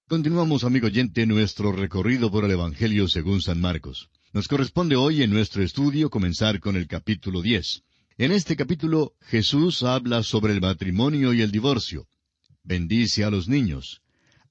Continuamos, amigo oyente, nuestro recorrido por el Evangelio según San Marcos. Nos corresponde hoy en nuestro estudio comenzar con el capítulo 10. En este capítulo Jesús habla sobre el matrimonio y el divorcio. Bendice a los niños.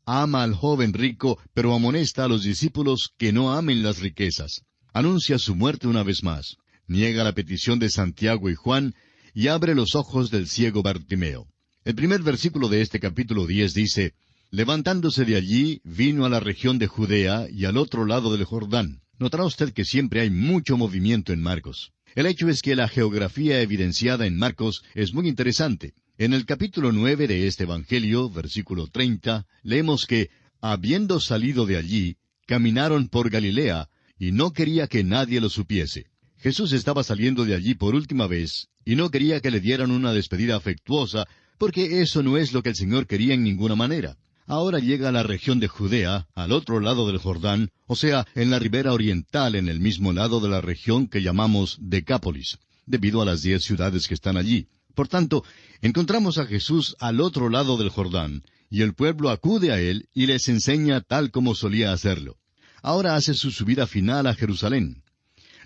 Ama al joven rico, pero amonesta a los discípulos que no amen las riquezas. Anuncia su muerte una vez más. Niega la petición de Santiago y Juan y abre los ojos del ciego Bartimeo. El primer versículo de este capítulo 10 dice: Levantándose de allí, vino a la región de Judea y al otro lado del Jordán. Notará usted que siempre hay mucho movimiento en Marcos. El hecho es que la geografía evidenciada en Marcos es muy interesante. En el capítulo 9 de este Evangelio, versículo 30, leemos que, habiendo salido de allí, caminaron por Galilea, y no quería que nadie lo supiese. Jesús estaba saliendo de allí por última vez, y no quería que le dieran una despedida afectuosa, porque eso no es lo que el Señor quería en ninguna manera. Ahora llega a la región de Judea, al otro lado del Jordán, o sea, en la ribera oriental, en el mismo lado de la región que llamamos Decápolis, debido a las 10 ciudades que están allí. Por tanto, encontramos a Jesús al otro lado del Jordán, y el pueblo acude a él y les enseña tal como solía hacerlo. Ahora hace su subida final a Jerusalén.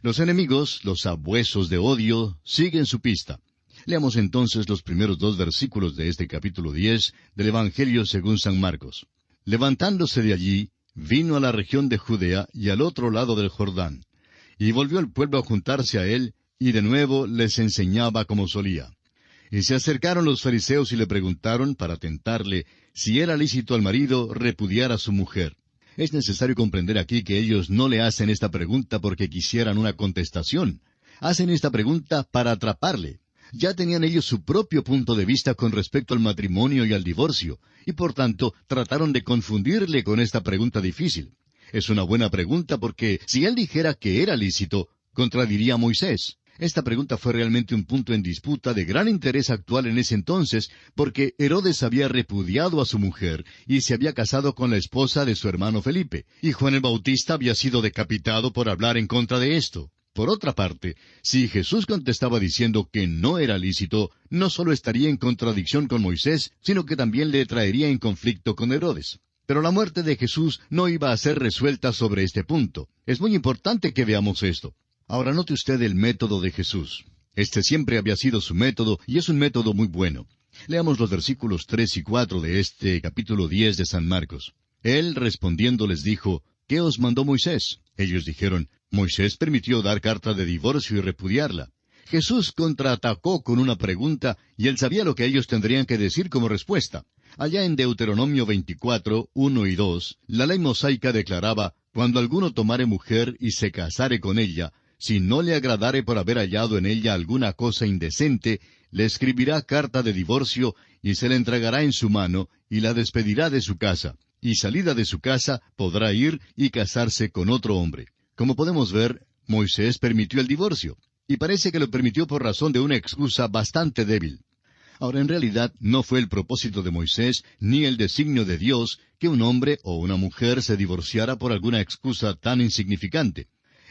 Los enemigos, los sabuesos de odio, siguen su pista. Leamos entonces los primeros 2 versículos de este capítulo 10 del Evangelio según San Marcos. Levantándose de allí, vino a la región de Judea y al otro lado del Jordán. Y volvió el pueblo a juntarse a él, y de nuevo les enseñaba como solía. Y se acercaron los fariseos y le preguntaron, para tentarle, si era lícito al marido repudiar a su mujer. Es necesario comprender aquí que ellos no le hacen esta pregunta porque quisieran una contestación. Hacen esta pregunta para atraparle. Ya tenían ellos su propio punto de vista con respecto al matrimonio y al divorcio, y por tanto trataron de confundirle con esta pregunta difícil. Es una buena pregunta porque si él dijera que era lícito, contradiría a Moisés. Esta pregunta fue realmente un punto en disputa de gran interés actual en ese entonces, porque Herodes había repudiado a su mujer y se había casado con la esposa de su hermano Felipe, y Juan el Bautista había sido decapitado por hablar en contra de esto. Por otra parte, si Jesús contestaba diciendo que no era lícito, no solo estaría en contradicción con Moisés, sino que también le traería en conflicto con Herodes. Pero la muerte de Jesús no iba a ser resuelta sobre este punto. Es muy importante que veamos esto. Ahora note usted el método de Jesús. Este siempre había sido su método, y es un método muy bueno. Leamos los versículos 3 y 4 de este capítulo 10 de San Marcos. Él respondiendo les dijo: ¿Qué os mandó Moisés? Ellos dijeron: Moisés permitió dar carta de divorcio y repudiarla. Jesús contraatacó con una pregunta, y él sabía lo que ellos tendrían que decir como respuesta. Allá en Deuteronomio 24, 1 y 2, la ley mosaica declaraba: cuando alguno tomare mujer y se casare con ella, si no le agradare por haber hallado en ella alguna cosa indecente, le escribirá carta de divorcio, y se le entregará en su mano, y la despedirá de su casa. Y salida de su casa, podrá ir y casarse con otro hombre. Como podemos ver, Moisés permitió el divorcio, y parece que lo permitió por razón de una excusa bastante débil. Ahora, en realidad, no fue el propósito de Moisés, ni el designio de Dios, que un hombre o una mujer se divorciara por alguna excusa tan insignificante.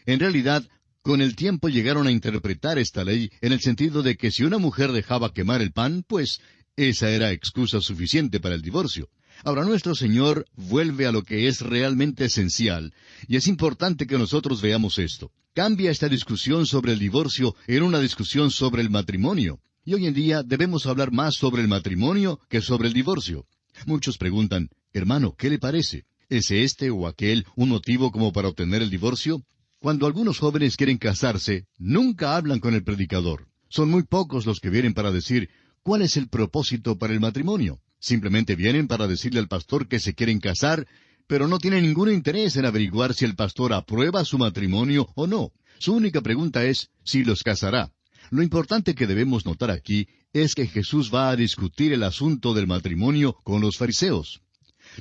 En realidad, con el tiempo llegaron a interpretar esta ley en el sentido de que si una mujer dejaba quemar el pan, pues esa era excusa suficiente para el divorcio. Ahora nuestro Señor vuelve a lo que es realmente esencial, y es importante que nosotros veamos esto. Cambia esta discusión sobre el divorcio en una discusión sobre el matrimonio. Y hoy en día debemos hablar más sobre el matrimonio que sobre el divorcio. Muchos preguntan: hermano, ¿qué le parece? ¿Es este o aquel un motivo como para obtener el divorcio? Cuando algunos jóvenes quieren casarse, nunca hablan con el predicador. Son muy pocos los que vienen para decir: ¿cuál es el propósito para el matrimonio? Simplemente vienen para decirle al pastor que se quieren casar, pero no tienen ningún interés en averiguar si el pastor aprueba su matrimonio o no. Su única pregunta es si los casará. Lo importante que debemos notar aquí es que Jesús va a discutir el asunto del matrimonio con los fariseos.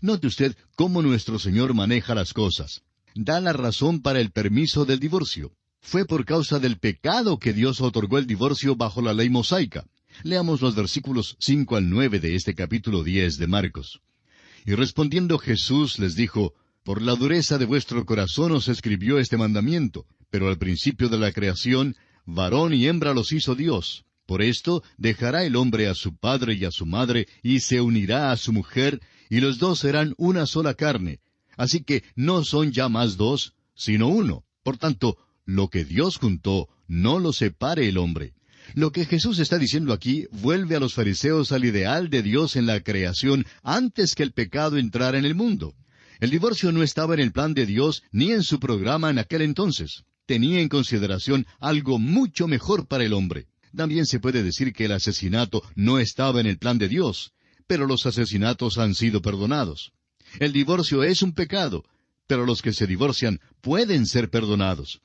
Note usted cómo nuestro Señor maneja las cosas. Da la razón para el permiso del divorcio. Fue por causa del pecado que Dios otorgó el divorcio bajo la ley mosaica. Leamos los versículos 5 al 9 de este capítulo 10 de Marcos. Y respondiendo Jesús les dijo: por la dureza de vuestro corazón os escribió este mandamiento, pero al principio de la creación, varón y hembra los hizo Dios. Por esto dejará el hombre a su padre y a su madre, y se unirá a su mujer, y los dos serán una sola carne. Así que no son ya más dos, sino uno. Por tanto, lo que Dios juntó, no lo separe el hombre. Lo que Jesús está diciendo aquí vuelve a los fariseos al ideal de Dios en la creación antes que el pecado entrara en el mundo. El divorcio no estaba en el plan de Dios ni en su programa en aquel entonces. Tenía en consideración algo mucho mejor para el hombre. También se puede decir que el asesinato no estaba en el plan de Dios, pero los asesinatos han sido perdonados. El divorcio es un pecado, pero los que se divorcian pueden ser perdonados.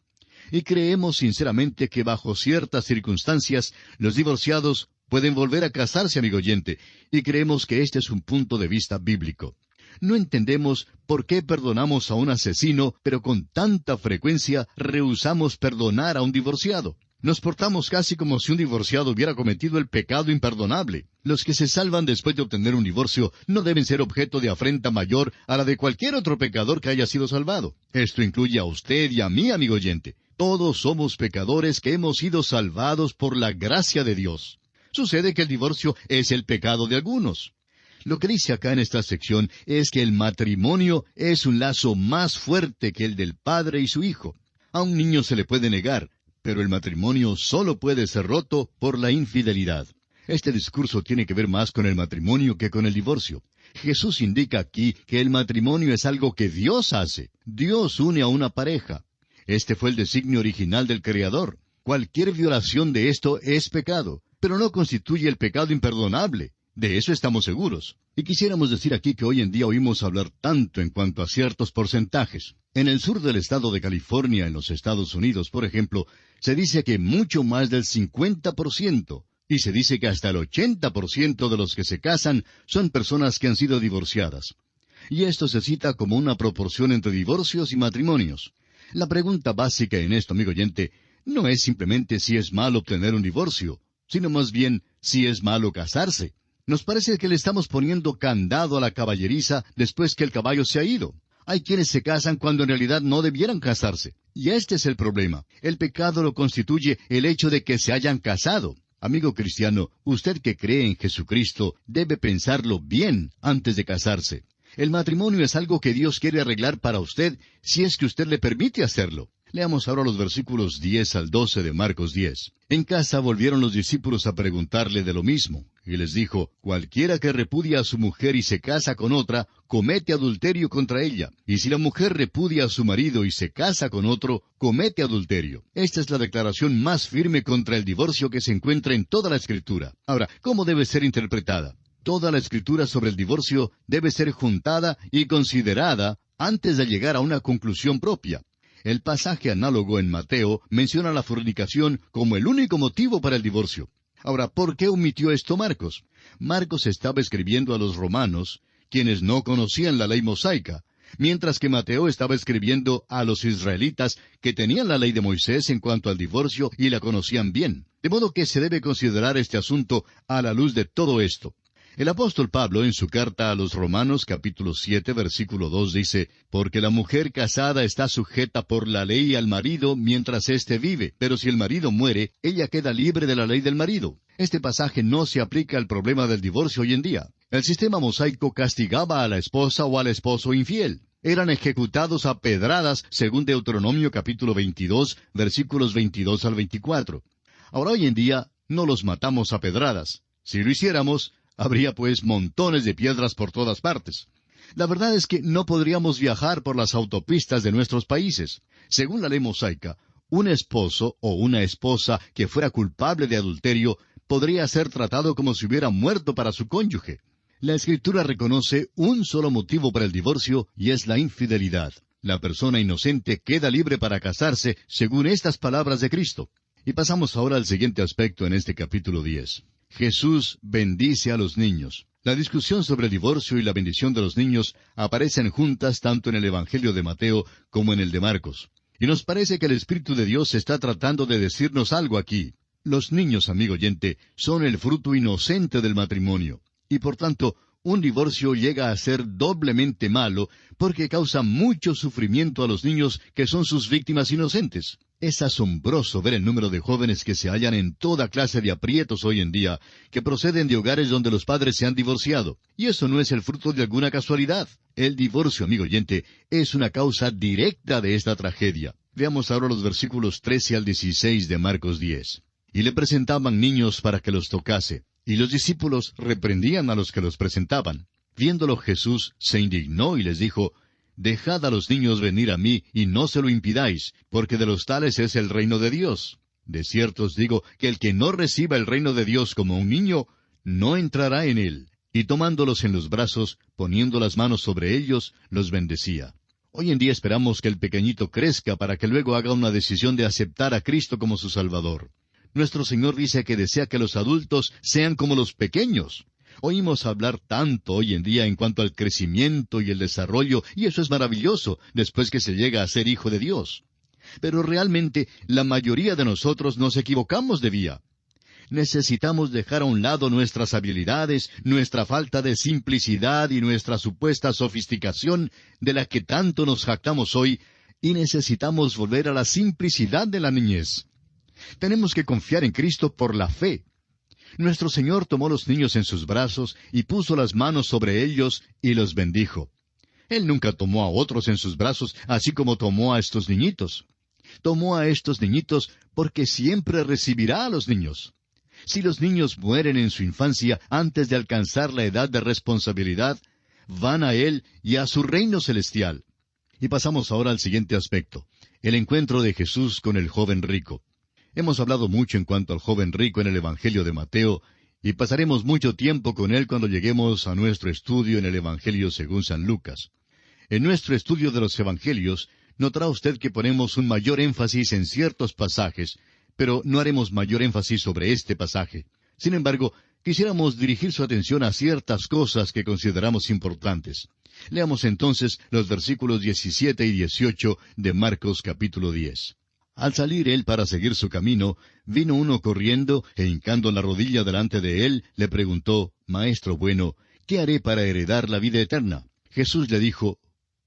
Y creemos sinceramente que bajo ciertas circunstancias los divorciados pueden volver a casarse, amigo oyente, y creemos que este es un punto de vista bíblico. No entendemos por qué perdonamos a un asesino, pero con tanta frecuencia rehusamos perdonar a un divorciado. Nos portamos casi como si un divorciado hubiera cometido el pecado imperdonable. Los que se salvan después de obtener un divorcio no deben ser objeto de afrenta mayor a la de cualquier otro pecador que haya sido salvado. Esto incluye a usted y a mí, amigo oyente. Todos somos pecadores que hemos sido salvados por la gracia de Dios. Sucede que el divorcio es el pecado de algunos. Lo que dice acá en esta sección es que el matrimonio es un lazo más fuerte que el del padre y su hijo. A un niño se le puede negar, pero el matrimonio solo puede ser roto por la infidelidad. Este discurso tiene que ver más con el matrimonio que con el divorcio. Jesús indica aquí que el matrimonio es algo que Dios hace. Dios une a una pareja. Este fue el designio original del Creador. Cualquier violación de esto es pecado, pero no constituye el pecado imperdonable. De eso estamos seguros. Y quisiéramos decir aquí que hoy en día oímos hablar tanto en cuanto a ciertos porcentajes. En el sur del estado de California, en los Estados Unidos, por ejemplo, se dice que mucho más del 50%, y se dice que hasta el 80% de los que se casan son personas que han sido divorciadas. Y esto se cita como una proporción entre divorcios y matrimonios. La pregunta básica en esto, amigo oyente, no es simplemente si es malo obtener un divorcio, sino más bien si es malo casarse. Nos parece que le estamos poniendo candado a la caballeriza después que el caballo se ha ido. Hay quienes se casan cuando en realidad no debieran casarse. Y este es el problema. El pecado lo constituye el hecho de que se hayan casado. Amigo cristiano, usted que cree en Jesucristo debe pensarlo bien antes de casarse. El matrimonio es algo que Dios quiere arreglar para usted si es que usted le permite hacerlo. Leamos ahora los versículos 10 al 12 de Marcos 10. En casa volvieron los discípulos a preguntarle de lo mismo, y les dijo, cualquiera que repudia a su mujer y se casa con otra, comete adulterio contra ella. Y si la mujer repudia a su marido y se casa con otro, comete adulterio. Esta es la declaración más firme contra el divorcio que se encuentra en toda la Escritura. Ahora, ¿cómo debe ser interpretada? Toda la Escritura sobre el divorcio debe ser juntada y considerada antes de llegar a una conclusión propia. El pasaje análogo en Mateo menciona la fornicación como el único motivo para el divorcio. Ahora, ¿por qué omitió esto Marcos? Marcos estaba escribiendo a los romanos, quienes no conocían la ley mosaica, mientras que Mateo estaba escribiendo a los israelitas que tenían la ley de Moisés en cuanto al divorcio y la conocían bien. De modo que se debe considerar este asunto a la luz de todo esto. El apóstol Pablo, en su carta a los Romanos, capítulo 7, versículo 2, dice, «Porque la mujer casada está sujeta por la ley al marido mientras éste vive, pero si el marido muere, ella queda libre de la ley del marido». Este pasaje no se aplica al problema del divorcio hoy en día. El sistema mosaico castigaba a la esposa o al esposo infiel. Eran ejecutados a pedradas, según Deuteronomio capítulo 22, versículos 22 al 24. Ahora hoy en día no los matamos a pedradas. Si lo hiciéramos, habría pues montones de piedras por todas partes. La verdad es que no podríamos viajar por las autopistas de nuestros países. Según la ley mosaica, un esposo o una esposa que fuera culpable de adulterio podría ser tratado como si hubiera muerto para su cónyuge. La Escritura reconoce un solo motivo para el divorcio y es la infidelidad. La persona inocente queda libre para casarse según estas palabras de Cristo. Y pasamos ahora al siguiente aspecto en este capítulo 10. Jesús bendice a los niños. La discusión sobre el divorcio y la bendición de los niños aparecen juntas tanto en el Evangelio de Mateo como en el de Marcos. Y nos parece que el Espíritu de Dios está tratando de decirnos algo aquí. Los niños, amigo oyente, son el fruto inocente del matrimonio. Y por tanto, un divorcio llega a ser doblemente malo porque causa mucho sufrimiento a los niños que son sus víctimas inocentes. Es asombroso ver el número de jóvenes que se hallan en toda clase de aprietos hoy en día, que proceden de hogares donde los padres se han divorciado. Y eso no es el fruto de alguna casualidad. El divorcio, amigo oyente, es una causa directa de esta tragedia. Veamos ahora los versículos 13 al 16 de Marcos 10. Y le presentaban niños para que los tocase, y los discípulos reprendían a los que los presentaban. Viéndolo Jesús se indignó y les dijo, Dejad a los niños venir a mí, y no se lo impidáis, porque de los tales es el reino de Dios. De cierto os digo que el que no reciba el reino de Dios como un niño, no entrará en él. Y tomándolos en los brazos, poniendo las manos sobre ellos, los bendecía. Hoy en día esperamos que el pequeñito crezca para que luego haga una decisión de aceptar a Cristo como su Salvador. Nuestro Señor dice que desea que los adultos sean como los pequeños. Oímos hablar tanto hoy en día en cuanto al crecimiento y el desarrollo, y eso es maravilloso, después que se llega a ser hijo de Dios. Pero realmente, la mayoría de nosotros nos equivocamos de vía. Necesitamos dejar a un lado nuestras habilidades, nuestra falta de simplicidad y nuestra supuesta sofisticación, de la que tanto nos jactamos hoy, y necesitamos volver a la simplicidad de la niñez. Tenemos que confiar en Cristo por la fe. Nuestro Señor tomó los niños en sus brazos y puso las manos sobre ellos y los bendijo. Él nunca tomó a otros en sus brazos, así como tomó a estos niñitos. Tomó a estos niñitos porque siempre recibirá a los niños. Si los niños mueren en su infancia antes de alcanzar la edad de responsabilidad, van a Él y a su reino celestial. Y pasamos ahora al siguiente aspecto, el encuentro de Jesús con el joven rico. Hemos hablado mucho en cuanto al joven rico en el Evangelio de Mateo, y pasaremos mucho tiempo con él cuando lleguemos a nuestro estudio en el Evangelio según San Lucas. En nuestro estudio de los Evangelios, notará usted que ponemos un mayor énfasis en ciertos pasajes, pero no haremos mayor énfasis sobre este pasaje. Sin embargo, quisiéramos dirigir su atención a ciertas cosas que consideramos importantes. Leamos entonces los versículos 17 y 18 de Marcos capítulo 10. Al salir él para seguir su camino, vino uno corriendo, e hincando la rodilla delante de él, le preguntó, Maestro bueno, ¿qué haré para heredar la vida eterna? Jesús le dijo,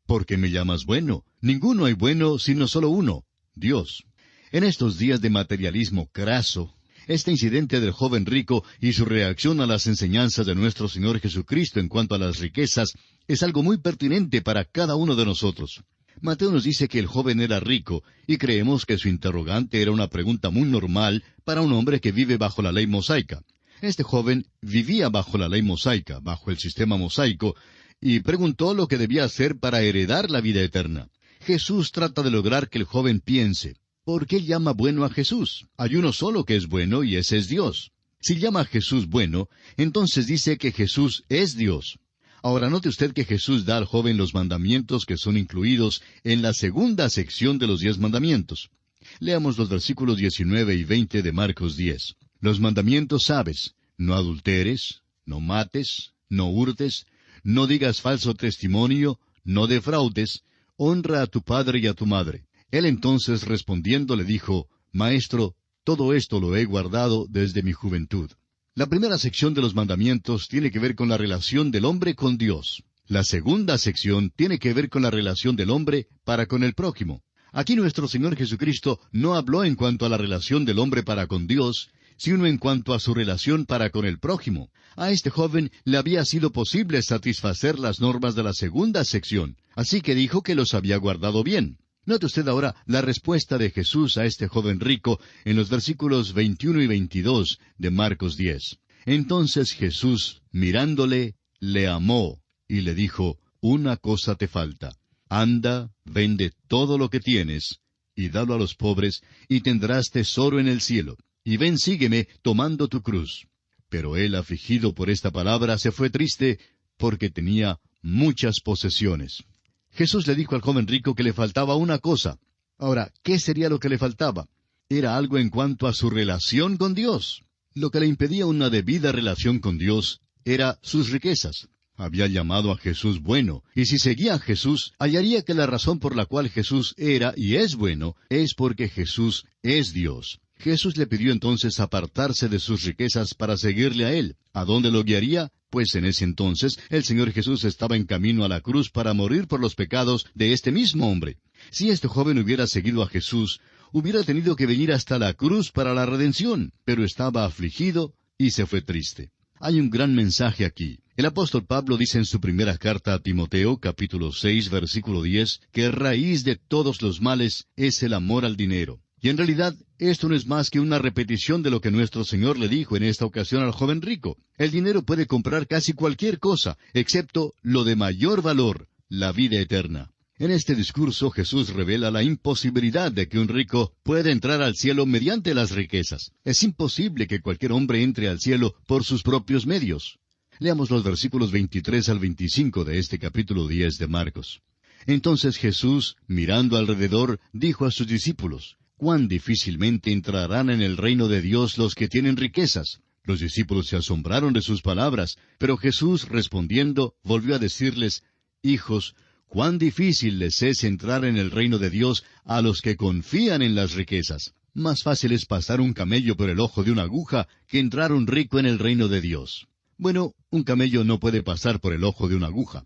¿por qué me llamas bueno? Ninguno hay bueno sino solo uno, Dios. En estos días de materialismo craso, este incidente del joven rico y su reacción a las enseñanzas de nuestro Señor Jesucristo en cuanto a las riquezas es algo muy pertinente para cada uno de nosotros. Mateo nos dice que el joven era rico, y creemos que su interrogante era una pregunta muy normal para un hombre que vive bajo la ley mosaica. Este joven vivía bajo la ley mosaica, bajo el sistema mosaico, y preguntó lo que debía hacer para heredar la vida eterna. Jesús trata de lograr que el joven piense, ¿por qué llama bueno a Jesús? Hay uno solo que es bueno, y ese es Dios. Si llama a Jesús bueno, entonces dice que Jesús es Dios. Ahora note usted que Jesús da al joven los mandamientos que son incluidos en la segunda sección de los 10 mandamientos. Leamos los versículos 19 y 20 de Marcos 10. Los mandamientos sabes, no adulteres, no mates, no hurtes, no digas falso testimonio, no defraudes, honra a tu padre y a tu madre. Él entonces respondiendo le dijo, Maestro, todo esto lo he guardado desde mi juventud. La primera sección de los mandamientos tiene que ver con la relación del hombre con Dios. La segunda sección tiene que ver con la relación del hombre para con el prójimo. Aquí nuestro Señor Jesucristo no habló en cuanto a la relación del hombre para con Dios, sino en cuanto a su relación para con el prójimo. A este joven le había sido posible satisfacer las normas de la segunda sección, así que dijo que los había guardado bien. Note usted ahora la respuesta de Jesús a este joven rico en los versículos 21 y 22 de Marcos 10. Entonces Jesús, mirándole, le amó y le dijo, una cosa te falta. Anda, vende todo lo que tienes, y dalo a los pobres, y tendrás tesoro en el cielo. Y ven, sígueme, tomando tu cruz. Pero él, afligido por esta palabra, se fue triste, porque tenía muchas posesiones. Jesús le dijo al joven rico que le faltaba una cosa. Ahora, ¿qué sería lo que le faltaba? Era algo en cuanto a su relación con Dios. Lo que le impedía una debida relación con Dios era sus riquezas. Había llamado a Jesús bueno, y si seguía a Jesús, hallaría que la razón por la cual Jesús era y es bueno es porque Jesús es Dios. Jesús le pidió entonces apartarse de sus riquezas para seguirle a Él. ¿A dónde lo guiaría? Pues en ese entonces el Señor Jesús estaba en camino a la cruz para morir por los pecados de este mismo hombre. Si este joven hubiera seguido a Jesús, Hubiera tenido que venir hasta la cruz para la redención, pero estaba afligido y se fue triste. Hay un gran mensaje aquí. El apóstol Pablo dice en su primera carta a Timoteo, capítulo 6, versículo 10, que raíz de todos los males es el amor al dinero. Y en realidad, esto no es más que una repetición de lo que nuestro Señor le dijo en esta ocasión al joven rico. El dinero puede comprar casi cualquier cosa, excepto lo de mayor valor, la vida eterna. En este discurso Jesús revela la imposibilidad de que un rico pueda entrar al cielo mediante las riquezas. Es imposible que cualquier hombre entre al cielo por sus propios medios. Leamos los versículos 23 al 25 de este capítulo 10 de Marcos. Entonces Jesús, mirando alrededor, dijo a sus discípulos, «Cuán difícilmente entrarán en el reino de Dios los que tienen riquezas». Los discípulos se asombraron de sus palabras, pero Jesús, respondiendo, volvió a decirles, «Hijos, cuán difícil les es entrar en el reino de Dios a los que confían en las riquezas. Más fácil es pasar un camello por el ojo de una aguja que entrar un rico en el reino de Dios». Bueno, un camello no puede pasar por el ojo de una aguja.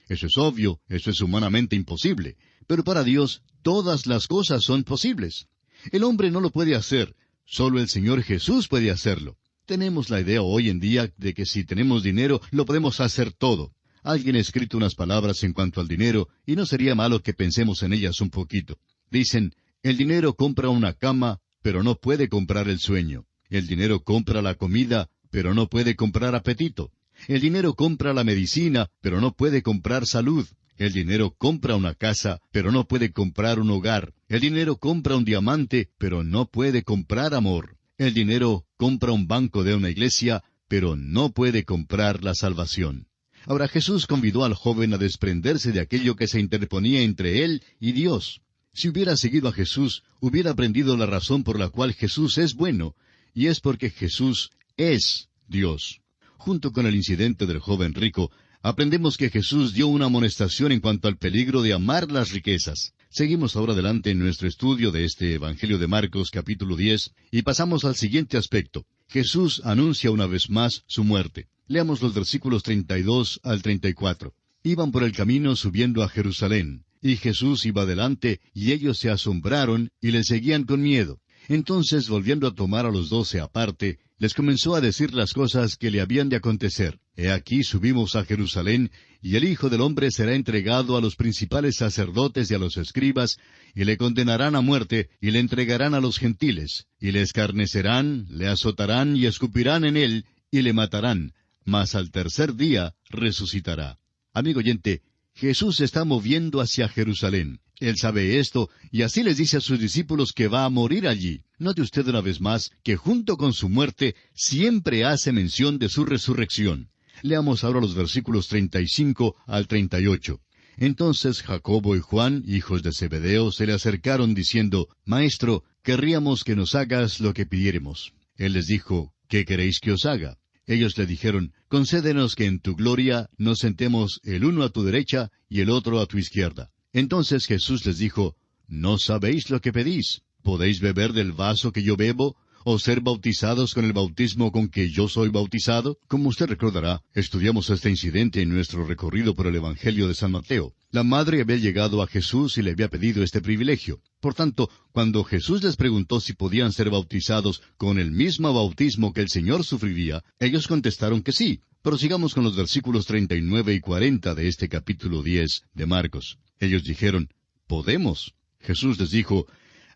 Eso es obvio, eso es humanamente imposible. Pero para Dios, todas las cosas son posibles. El hombre no lo puede hacer, solo el Señor Jesús puede hacerlo. Tenemos la idea hoy en día de que si tenemos dinero, lo podemos hacer todo. Alguien ha escrito unas palabras en cuanto al dinero, y no sería malo que pensemos en ellas un poquito. Dicen, el dinero compra una cama, pero no puede comprar el sueño. El dinero compra la comida, pero no puede comprar apetito. El dinero compra la medicina, pero no puede comprar salud. El dinero compra una casa, pero no puede comprar un hogar. El dinero compra un diamante, pero no puede comprar amor. El dinero compra un banco de una iglesia, pero no puede comprar la salvación. Ahora Jesús convidó al joven a desprenderse de aquello que se interponía entre él y Dios. Si hubiera seguido a Jesús, hubiera aprendido la razón por la cual Jesús es bueno, y es porque Jesús es Dios. Junto con el incidente del joven rico, aprendemos que Jesús dio una amonestación en cuanto al peligro de amar las riquezas. Seguimos ahora adelante en nuestro estudio de este Evangelio de Marcos capítulo 10 y pasamos al siguiente aspecto. Jesús anuncia una vez más su muerte. Leamos los versículos 32 al 34. Iban por el camino subiendo a Jerusalén, y Jesús iba delante, y ellos se asombraron y le seguían con miedo. Entonces, volviendo a tomar a los 12 aparte, les comenzó a decir las cosas que le habían de acontecer. He aquí subimos a Jerusalén, y el Hijo del Hombre será entregado a los principales sacerdotes y a los escribas, y le condenarán a muerte, y le entregarán a los gentiles, y le escarnecerán, le azotarán y escupirán en él, y le matarán, mas al tercer día resucitará. Amigo oyente, Jesús se está moviendo hacia Jerusalén. Él sabe esto, y así les dice a sus discípulos que va a morir allí. Note usted una vez más que junto con su muerte siempre hace mención de su resurrección. Leamos ahora los versículos 35 al 38. Entonces Jacobo y Juan, hijos de Zebedeo, se le acercaron diciendo, Maestro, querríamos que nos hagas lo que pidiéremos. Él les dijo, ¿qué queréis que os haga? Ellos le dijeron, concédenos que en tu gloria nos sentemos el uno a tu derecha y el otro a tu izquierda. Entonces Jesús les dijo, ¿no sabéis lo que pedís? ¿Podéis beber del vaso que yo bebo, o ser bautizados con el bautismo con que yo soy bautizado? Como usted recordará, estudiamos este incidente en nuestro recorrido por el Evangelio de San Mateo. La madre había llegado a Jesús y le había pedido este privilegio. Por tanto, cuando Jesús les preguntó si podían ser bautizados con el mismo bautismo que el Señor sufriría, ellos contestaron que sí. Prosigamos con los versículos 39 y 40 de este capítulo 10 de Marcos. Ellos dijeron, «Podemos». Jesús les dijo,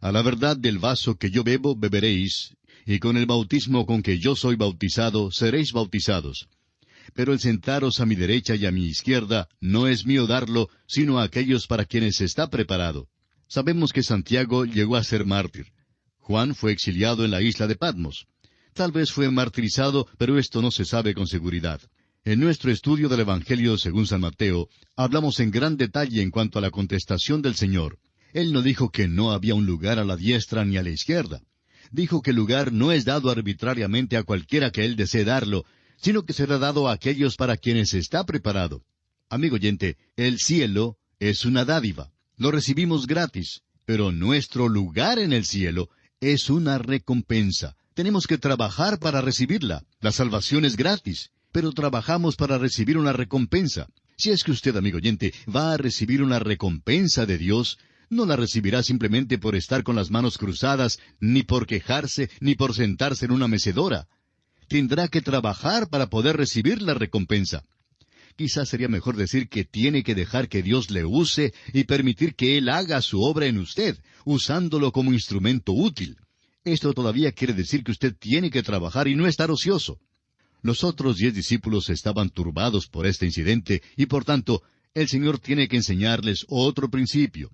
«A la verdad del vaso que yo bebo beberéis, y con el bautismo con que yo soy bautizado seréis bautizados. Pero el sentaros a mi derecha y a mi izquierda no es mío darlo, sino a aquellos para quienes está preparado». Sabemos que Santiago llegó a ser mártir. Juan fue exiliado en la isla de Patmos. Tal vez fue martirizado, pero esto no se sabe con seguridad. En nuestro estudio del Evangelio según San Mateo, hablamos en gran detalle en cuanto a la contestación del Señor. Él no dijo que no había un lugar a la diestra ni a la izquierda. Dijo que el lugar no es dado arbitrariamente a cualquiera que Él desee darlo, sino que será dado a aquellos para quienes está preparado. Amigo oyente, el cielo es una dádiva. Lo recibimos gratis, pero nuestro lugar en el cielo es una recompensa. Tenemos que trabajar para recibirla. La salvación es gratis, pero trabajamos para recibir una recompensa. Si es que usted, amigo oyente, va a recibir una recompensa de Dios, No la recibirá simplemente por estar con las manos cruzadas, ni por quejarse, ni por sentarse en una mecedora. Tendrá que trabajar para poder recibir la recompensa. Quizás sería mejor decir que tiene que dejar que Dios le use y permitir que Él haga su obra en usted, usándolo como instrumento útil. Esto todavía quiere decir que usted tiene que trabajar y no estar ocioso. Los otros 10 discípulos estaban turbados por este incidente y por tanto el Señor tiene que enseñarles otro principio.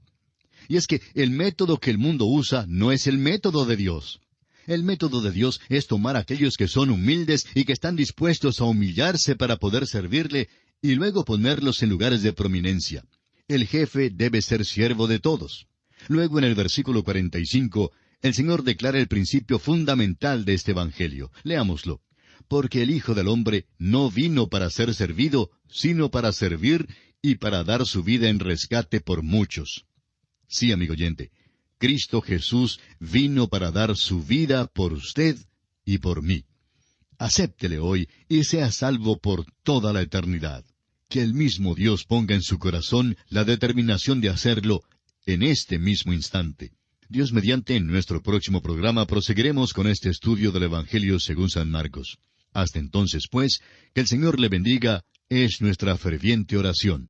Y es que el método que el mundo usa no es el método de Dios. El método de Dios es tomar a aquellos que son humildes y que están dispuestos a humillarse para poder servirle y luego ponerlos en lugares de prominencia. El jefe debe ser siervo de todos. Luego en el versículo 45, el Señor declara el principio fundamental de este Evangelio. Leámoslo. Porque el Hijo del Hombre no vino para ser servido, sino para servir y para dar su vida en rescate por muchos. Sí, amigo oyente, Cristo Jesús vino para dar su vida por usted y por mí. Acéptele hoy y sea salvo por toda la eternidad. Que el mismo Dios ponga en su corazón la determinación de hacerlo en este mismo instante. Dios mediante, en nuestro próximo programa proseguiremos con este estudio del Evangelio según San Marcos. Hasta entonces, pues, que el Señor le bendiga, es nuestra ferviente oración.